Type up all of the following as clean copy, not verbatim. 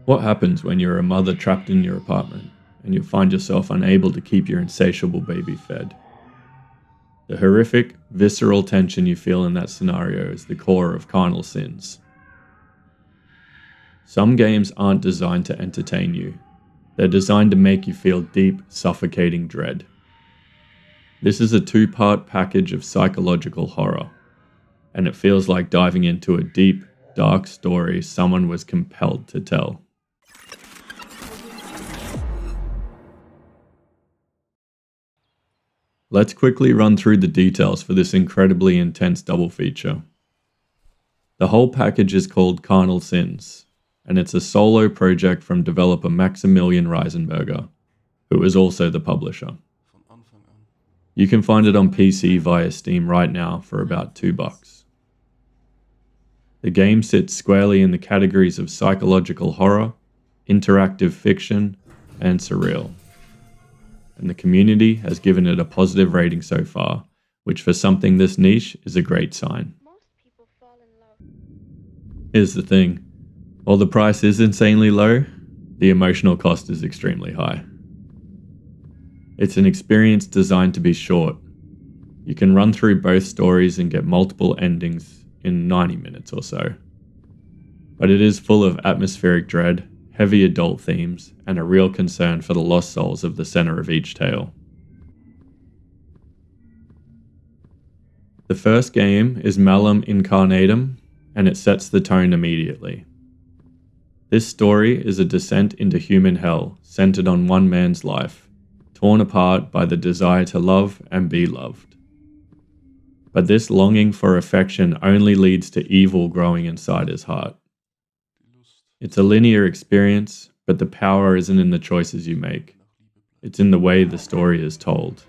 What happens when you're a mother trapped in your apartment and you find yourself unable to keep your insatiable baby fed? The horrific, visceral tension you feel in that scenario is the core of Carnal Sins. Some games aren't designed to entertain you. They're designed to make you feel deep, suffocating dread. This is a two-part package of psychological horror, and it feels like diving into a deep, dark story someone was compelled to tell. Let's quickly run through the details for this incredibly intense double feature. The whole package is called Carnal Sins, and it's a solo project from developer Maximilian Reisenberger, who is also the publisher. You can find it on PC via Steam right now for about $2. The game sits squarely in the categories of psychological horror, interactive fiction, and surreal. And the community has given it a positive rating so far, which for something this niche is a great sign. Here's the thing, while the price is insanely low, the emotional cost is extremely high. It's an experience designed to be short. You can run through both stories and get multiple endings in 90 minutes or so. But it is full of atmospheric dread, heavy adult themes, and a real concern for the lost souls of the center of each tale. The first game is Malum Incarnatum, and it sets the tone immediately. This story is a descent into human hell centered on one man's life, torn apart by the desire to love and be loved. But this longing for affection only leads to evil growing inside his heart. It's a linear experience, but the power isn't in the choices you make. It's in the way the story is told.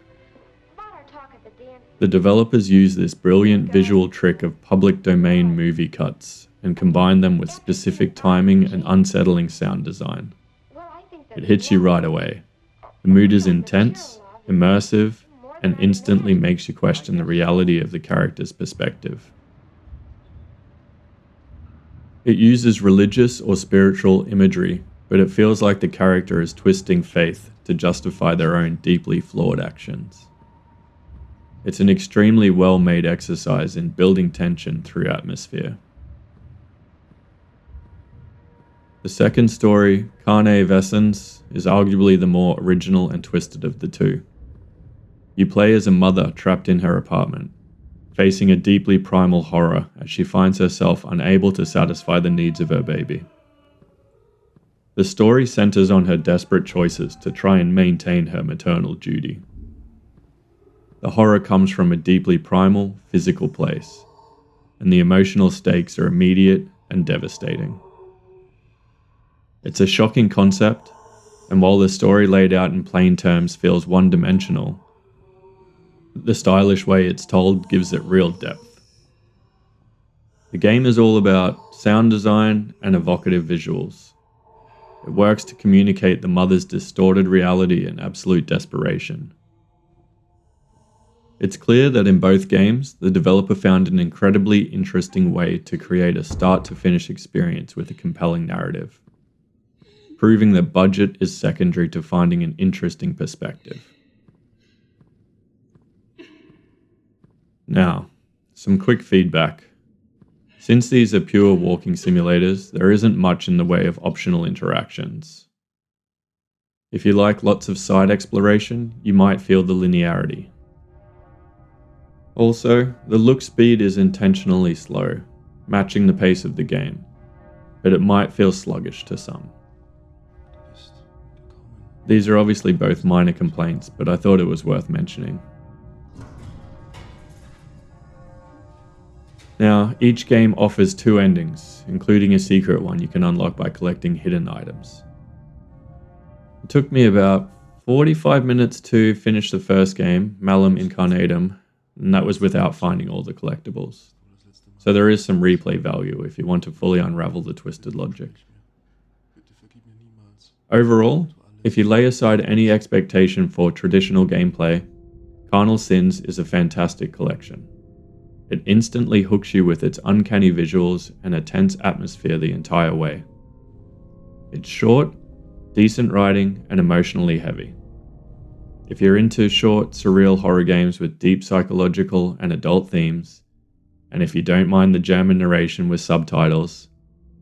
The developers use this brilliant visual trick of public domain movie cuts and combine them with specific timing and unsettling sound design. It hits you right away. The mood is intense, immersive, and instantly makes you question the reality of the character's perspective. It uses religious or spiritual imagery, but it feels like the character is twisting faith to justify their own deeply flawed actions. It's an extremely well-made exercise in building tension through atmosphere. The second story, Carne Vescens, is arguably the more original and twisted of the two. You play as a mother trapped in her apartment, facing a deeply primal horror as she finds herself unable to satisfy the needs of her baby. The story centers on her desperate choices to try and maintain her maternal duty. The horror comes from a deeply primal, physical place, and the emotional stakes are immediate and devastating. It's a shocking concept, and while the story laid out in plain terms feels one-dimensional, the stylish way it's told gives it real depth. The game is all about sound design and evocative visuals. It works to communicate the mother's distorted reality and absolute desperation. It's clear that in both games, the developer found an incredibly interesting way to create a start-to-finish experience with a compelling narrative, proving that budget is secondary to finding an interesting perspective. Now, some quick feedback. Since these are pure walking simulators, there isn't much in the way of optional interactions. If you like lots of side exploration, you might feel the linearity. Also, the look speed is intentionally slow, matching the pace of the game, but it might feel sluggish to some. These are obviously both minor complaints, but I thought it was worth mentioning. Now, each game offers 2 endings, including a secret one you can unlock by collecting hidden items. It took me about 45 minutes to finish the first game, Malum Incarnatum, and that was without finding all the collectibles. So there is some replay value if you want to fully unravel the twisted logic. Overall, if you lay aside any expectation for traditional gameplay, Carnal Sins is a fantastic collection. It instantly hooks you with its uncanny visuals and a tense atmosphere the entire way. It's short, decent writing, and emotionally heavy. If you're into short, surreal horror games with deep psychological and adult themes, and if you don't mind the German narration with subtitles,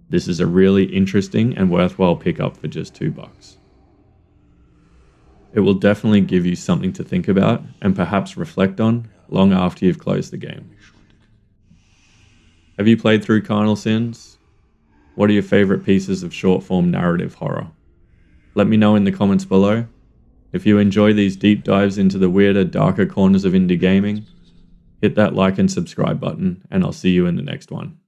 this is a really interesting and worthwhile pickup for just $2. It will definitely give you something to think about and perhaps reflect on long after you've closed the game. Have you played through Carnal Sins? What are your favorite pieces of short-form narrative horror? Let me know in the comments below. If you enjoy these deep dives into the weirder, darker corners of indie gaming, hit that like and subscribe button, and I'll see you in the next one.